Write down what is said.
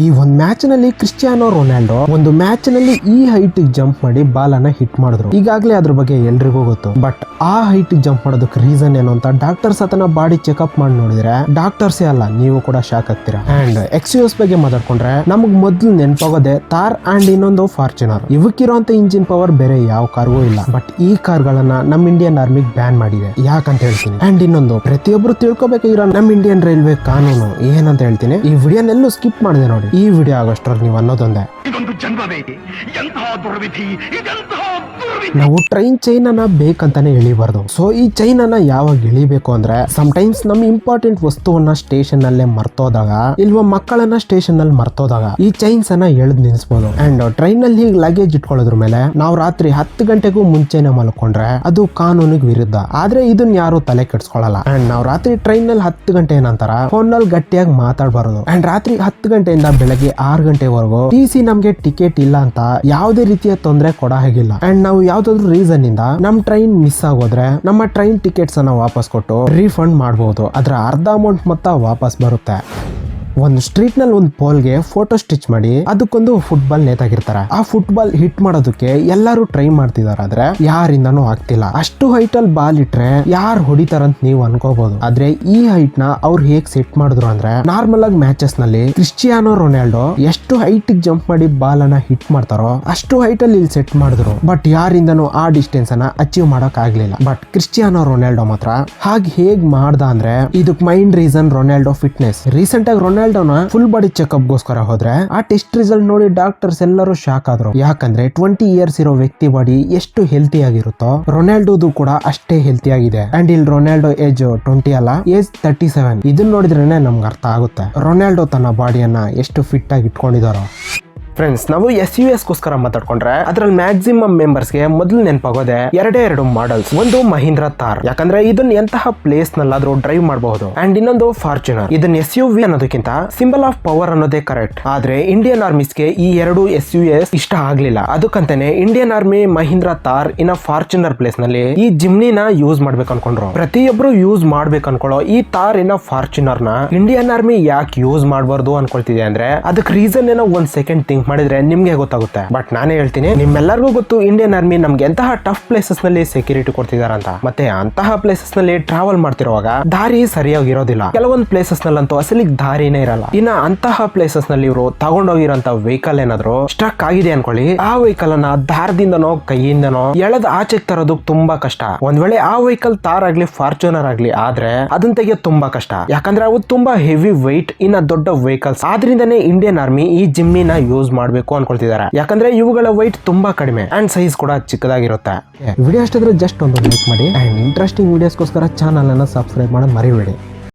ಈ ಒಂದು ಮ್ಯಾಚ್ ನಲ್ಲಿ ಕ್ರಿಸ್ಟಿಯಾನೋ ರೊನಾಲ್ಡೋ ಒಂದು ಮ್ಯಾಚ್ ನಲ್ಲಿ ಈ ಹೈಟ್ ಜಂಪ್ ಮಾಡಿ ಬಾಲ್ ಅನ್ನ ಹಿಟ್ ಮಾಡಿದ್ರು. ಈಗಾಗಲೇ ಅದ್ರ ಬಗ್ಗೆ ಎಲ್ರಿಗೂ ಗೊತ್ತು. ಬಟ್ ಆ ಹೈಟ್ ಜಂಪ್ ಮಾಡೋದಕ್ಕೆ ರೀಸನ್ ಏನು ಅಂತ ಡಾಕ್ಟರ್ಸ್ ಅದನ್ನ ಬಾಡಿ ಚೆಕ್ಅಪ್ ಮಾಡಿ ನೋಡಿದ್ರೆ ಡಾಕ್ಟರ್ಸೇ ಅಲ್ಲ, ನೀವು ಕೂಡ ಶಾಕ್ ಆಗ್ತೀರಾ. ಅಂಡ್ ಎಕ್ಸ್ಯೂಸ್ ಬಗ್ಗೆ ಮಾತಾಡ್ಕೊಂಡ್ರೆ ನಮಗ್ ಮೊದ್ಲು ನೆನಪಾಗೋದೆ ಥಾರ್ ಅಂಡ್ ಇನ್ನೊಂದು ಫಾರ್ಚುನರ್. ಇವಕ್ಕಿರುವಂತ ಇಂಜಿನ್ ಪವರ್ ಬೇರೆ ಯಾವ ಕಾರ್ಗೂ ಇಲ್ಲ. ಬಟ್ ಈ ಕಾರ್ಗಳನ್ನ ನಮ್ ಇಂಡಿಯನ್ ಆರ್ಮಿ ಬ್ಯಾನ್ ಮಾಡಿದೆ. ಯಾಕಂತ ಹೇಳ್ತೀನಿ. ಅಂಡ್ ಇನ್ನೊಂದು ಪ್ರತಿಯೊಬ್ರು ತಿಳ್ಕೊಬೇಕಾಗಿರೋ ನಮ್ ಇಂಡಿಯನ್ ರೈಲ್ವೆ ಕಾನೂನು ಏನಂತ ಹೇಳ್ತೀನಿ. ಈ ವಿಡಿಯೋನೆಲ್ಲೂ ಸ್ಕಿಪ್ ಮಾಡಿದೆ ನೋಡಿ. ಈ ವಿಡಿಯೋ ಆಗೋಷ್ಟ್ರಲ್ಲಿ ನೀವು ಅನ್ನೋದೊಂದೇ, ನಾವು ಟ್ರೈನ್ ಚೈನ್ ಅನ್ನ ಬೇಕಂತಾನೆ ಎಳಿಬಾರ್ದು. ಸೊ ಈ ಚೈನ್ ಅನ್ನ ಯಾವಾಗ ಎಳಿಬೇಕು ಅಂದ್ರೆ ಸಮ್ಟೈಮ್ಸ್ ನಮ್ ಇಂಪಾರ್ಟೆಂಟ್ ವಸ್ತುವನ್ನ ಸ್ಟೇಷನ್ ಅಲ್ಲೇ ಮರ್ತೋದಾಗ ಇಲ್ವಾ ಮಕ್ಕಳನ್ನ ಸ್ಟೇಷನ್ ಅಲ್ಲಿ ಮರ್ತೋದಾಗ ಈ ಚೈನ್ಸ್ ಅನ್ನ ಎಳೆದ್ ನಿಲ್ಸ್ಬೋದು. ಅಂಡ್ ಟ್ರೈನ್ ಅಲ್ಲಿ ಲಗೇಜ್ ಇಟ್ಕೊಳ್ಳೋದ್ರ ಮೇಲೆ ನಾವು ರಾತ್ರಿ 10 ಗಂಟೆಗೂ ಮುಂಚೆನೆ ಮಲ್ಕೊಂಡ್ರೆ ಅದು ಕಾನೂನಿಗೆ ವಿರುದ್ಧ. ಆದ್ರೆ ಇದನ್ನ ಯಾರು ತಲೆ ಕೆಡ್ಸ್ಕೊಳ್ಳಲ್ಲ. ಅಂಡ್ ನಾವು ರಾತ್ರಿ ಟ್ರೈನ್ ನಲ್ಲಿ 10 ಗಂಟೆ ನಂತರ ಫೋನ್ ನಲ್ಲಿ ಗಟ್ಟಿಯಾಗಿ ಮಾತಾಡಬಾರದು. ಅಂಡ್ ರಾತ್ರಿ 10 ಗಂಟೆಯಿಂದ ಬೆಳಗ್ಗೆ 6 ಗಂಟೆವರೆಗೂ ಟಿ.ಸಿ ನಮ್ಗೆ ಟಿಕೆಟ್ ಇಲ್ಲ ಅಂತ ಯಾವುದೇ ರೀತಿಯ ತೊಂದರೆ ಕೊಡ ಹಾಗಿಲ್ಲ. ಅಂಡ್ ನಾವು ಯಾವ್ದಾದ್ರು ರೀಸನ್ ಇಂದ ನಮ್ ಟ್ರೈನ್ ಮಿಸ್ ಆಗೋದ್ರೆ ನಮ್ಮ ಟ್ರೈನ್ ಟಿಕೆಟ್ಸ್ ಅನ್ನ ವಾಪಸ್ ಕೊಟ್ಟು ರೀಫಂಡ್ ಮಾಡಬಹುದು. ಅದರ ಅರ್ಧ ಅಮೌಂಟ್ ಮೊತ್ತ ವಾಪಸ್ ಬರುತ್ತೆ. ಒಂದು ಸ್ಟ್ರೀಟ್ ನಲ್ಲಿ ಒಂದು ಪೋಲ್ಗೆ ಫೋಟೋ ಸ್ಟಿಚ್ ಮಾಡಿ ಅದಕ್ಕೊಂದು ಫುಟ್ಬಾಲ್ ನೇತಾಗಿರ್ತಾರೆ. ಆ ಫುಟ್ಬಾಲ್ ಹಿಟ್ ಮಾಡೋದಕ್ಕೆ ಎಲ್ಲರೂ ಟ್ರೈ ಮಾಡ್ತಿದಾರೆ, ಆದ್ರೆ ಯಾರಿಂದನೂ ಆಗ್ತಿಲ್ಲ. ಅಷ್ಟು ಹೈಟ್ ಅಲ್ಲಿ ಬಾಲ್ ಇಟ್ರೆ ಯಾರು ಹೊಡಿತಾರಂತ ನೀವು ಅನ್ಕೋಬಹುದು. ಆದ್ರೆ ಈ ಹೈಟ್ ನ ಅವ್ರು ಹೇಗ್ ಸೆಟ್ ಮಾಡಿದ್ರು ಅಂದ್ರೆ ನಾರ್ಮಲ್ ಆಗಿ ಮ್ಯಾಚಸ್ ನಲ್ಲಿ ಕ್ರಿಸ್ಟಿಯಾನೋ ರೊನಾಲ್ಡೋ ಎಷ್ಟು ಹೈಟ್ ಜಂಪ್ ಮಾಡಿ ಬಾಲ್ ಅನ್ನ ಹಿಟ್ ಮಾಡ್ತಾರೋ ಅಷ್ಟು ಹೈಟ್ ಅಲ್ಲಿ ಇಲ್ಲಿ ಸೆಟ್ ಮಾಡಿದ್ರು. ಬಟ್ ಯಾರಿಂದನೂ ಆ ಡಿಸ್ಟೆನ್ಸ್ ಅನ್ನ ಅಚೀವ್ ಮಾಡಕ್ ಆಗ್ಲಿಲ್ಲ. ಬಟ್ ಕ್ರಿಸ್ಟಿಯಾನೋ ರೊನಾಲ್ಡೋ ಮಾತ್ರ ಹಾಗೆ ಹೇಗ್ ಮಾಡ್ದ ಅಂದ್ರೆ ಇದಕ್ main reason Ronaldo fitness. Recent ಆಗಿ ರೊನಾಲ್ಡೋನ ಫುಲ್ ಬಾಡಿ ಚೆಕ್ಅಪ್ ಗೋಸ್ಕರ ಹೋದ್ರೆ ಆ ಟೆಸ್ಟ್ ರಿಸಲ್ಟ್ ನೋಡಿ ಡಾಕ್ಟರ್ಸ್ ಎಲ್ಲರೂ ಶಾಕ್ ಆದ್ರು. ಯಾಕಂದ್ರೆ 20 ಇಯರ್ಸ್ ಇರೋ ವ್ಯಕ್ತಿ ಬಾಡಿ ಎಷ್ಟು ಹೆಲ್ತಿ ಆಗಿರುತ್ತೋ ರೊನಾಲ್ಡೋದು ಕೂಡ ಅಷ್ಟೇ ಹೆಲ್ತಿ ಆಗಿದೆ. ಅಂಡ್ ಇಲ್ಲಿ ರೊನಾಲ್ಡೋ ಏಜ್ 20 ಅಲ್ಲ, ಏಜ್ 37. ಇದನ್ನ ನೋಡಿದ್ರೇನೆ ನಮ್ಗೆ ಅರ್ಥ ಆಗುತ್ತೆ ರೊನಾಲ್ಡೋ ತನ್ನ ಬಾಡಿಯನ್ನ ಎಷ್ಟು ಫಿಟ್ ಆಗಿ ಇಟ್ಕೊಂಡಿದಾರೋ. ಫ್ರೆಂಡ್ಸ್, ನಾವು SUVs ಗೋಸ್ಕರ ಮಾತಾಡ್ಕೊಂಡ್ರೆ ಅದ್ರಲ್ಲಿ ಮ್ಯಾಕ್ಸಿಮಮ್ ಮೆಂಬರ್ಸ್ ಗೆ ಮೊದಲು ನೆನಪಾಗೋದೆ ಎರಡು ಮಾಡೆಲ್ಸ್. ಒಂದು ಮಹೀಂದ್ರ ಥಾರ್, ಯಾಕಂದ್ರೆ ಇದನ್ನ ಎಂತಹ ಪ್ಲೇಸ್ ನಲ್ಲಾದ್ರೂ ಡ್ರೈವ್ ಮಾಡಬಹುದು. ಅಂಡ್ ಇನ್ನೊಂದು ಫಾರ್ಚುನರ್. ಇದನ್ನ SUV ಅನ್ನೋದಕ್ಕಿಂತ ಸಿಂಬಲ್ ಆಫ್ ಪವರ್ ಅನ್ನೋದೇ ಕರೆಕ್ಟ್. ಆದ್ರೆ ಇಂಡಿಯನ್ ಆರ್ಮಿಸ್ಗೆ ಈ ಎರಡು SUVs ಇಷ್ಟ ಆಗ್ಲಿಲ್ಲ. ಅದಕ್ಕಂತಾನೆ ಇಂಡಿಯನ್ ಆರ್ಮಿ ಮಹೀಂದ್ರ ಥಾರ್ ಇನ್ನ ಫಾರ್ಚುನರ್ ಪ್ಲೇಸ್ ನಲ್ಲಿ ಈ ಜಿಮ್ನಿನ ಯೂಸ್ ಮಾಡ್ಬೇಕು ಅನ್ಕೊಂಡ್ರು. ಪ್ರತಿಯೊಬ್ರು ಯೂಸ್ ಮಾಡ್ಬೇಕು ಅನ್ಕೊಳ್ಳೋ ಈ ಥಾರ್ ಇನ್ನ ಫಾರ್ಚುನರ್ ನ ಇಂಡಿಯನ್ ಆರ್ಮಿ ಯಾಕೆ ಯೂಸ್ ಮಾಡಬಾರ್ದು ಅನ್ಕೊಳ್ತಿದೆ ಅಂದ್ರೆ ಅದಕ್ಕೆ ರೀಸನ್ ಏನೋ ಒಂದ್ ಸೆಕೆಂಡ್ ಥಿಂಕ್ ಮಾಡಿದ್ರೆ ನಿಮ್ಗೆ ಗೊತ್ತಾಗುತ್ತೆ. ಬಟ್ ನಾನೇ ಹೇಳ್ತೀನಿ, ನಿಮ್ಮೆಲ್ಲರಿಗೂ ಗೊತ್ತು ಇಂಡಿಯನ್ ಆರ್ಮಿ ನಮ್ಗೆ ಎಂತಹ ಟಫ್ ಪ್ಲೇಸಸ್ ನಲ್ಲಿ ಸೆಕ್ಯೂರಿಟಿ ಕೊಡ್ತಿದಾರ ಅಂತ. ಮತ್ತೆ ಅಂತಹ ಪ್ಲೇಸಸ್ ನಲ್ಲಿ ಟ್ರಾವೆಲ್ ಮಾಡ್ತಿರುವಾಗ ದಾರಿ ಸರಿಯಾಗಿರೋದಿಲ್ಲ. ಕೆಲವೊಂದು ಪ್ಲೇಸಸ್ ನಲ್ಲಂತೂ ಅಸಲಿಗೆ ದಾರಿನೇ ಇರಲ್ಲ. ಇನ್ನ ಅಂತಹ ಪ್ಲೇಸಸ್ ನಲ್ಲಿ ಇವರು ತಗೊಂಡೋಗಿರೋಂತ ವೆಹಿಕಲ್ ಏನಾದ್ರು ಸ್ಟ್ರಕ್ ಆಗಿದೆ ಅನ್ಕೊಳ್ಳಿ, ಆ ವೆಹಿಕಲ್ ಅನ್ನ ದಾರದಿಂದನೋ ಕೈಯಿಂದನೋ ಎಳೆದ ಆಚೆಗೆ ತರೋದಕ್ಕೆ ತುಂಬಾ ಕಷ್ಟ. ಒಂದ್ ವೇಳೆ ಆ ವೆಹಿಕಲ್ ಥಾರ್ ಆಗ್ಲಿ ಫಾರ್ಚುನರ್ ಆಗ್ಲಿ ಆದ್ರೆ ಅದನ್ನ ತೆಗೆಯೋದು ತುಂಬಾ ಕಷ್ಟ. ಯಾಕಂದ್ರೆ ಅವು ತುಂಬಾ ಹೆವಿ ವೆಯ್ಟ್ ಇನ್ನ ದೊಡ್ಡ ವೆಹಿಕಲ್ಸ್. ಆದ್ರಿಂದನೇ ಇಂಡಿಯನ್ ಆರ್ಮಿ ಈ ಜಿಮ್ಮಿನ ಯೂಸ್ ಮಾಡಬೇಕು ಅನ್ಕೊಳ್ತಿದ್ದಾರೆ. ಯಾಕಂದ್ರೆ ಇವುಗಳ ವೈಟ್ ತುಂಬಾ ಕಡಿಮೆ ಅಂಡ್ ಸೈಜ್ ಕೂಡ ಚಿಕ್ಕದಾಗಿರುತ್ತೆ. ವಿಡಿಯೋ ಅಷ್ಟಾದ್ರೆ ಜಸ್ಟ್ ಒಂದು ಲೈಕ್ ಮಾಡಿ ಅಂಡ್ ಇಂಟ್ರೆಸ್ಟಿಂಗ್ ವಿಡಿಯೋಸ್ಗೋಸ್ಕರ ಚಾನಲ್ ಅನ್ನ ಸಬ್ಸ್ಕ್ರೈಬ್ ಮಾಡೋದು ಮರಿಬೇಡಿ.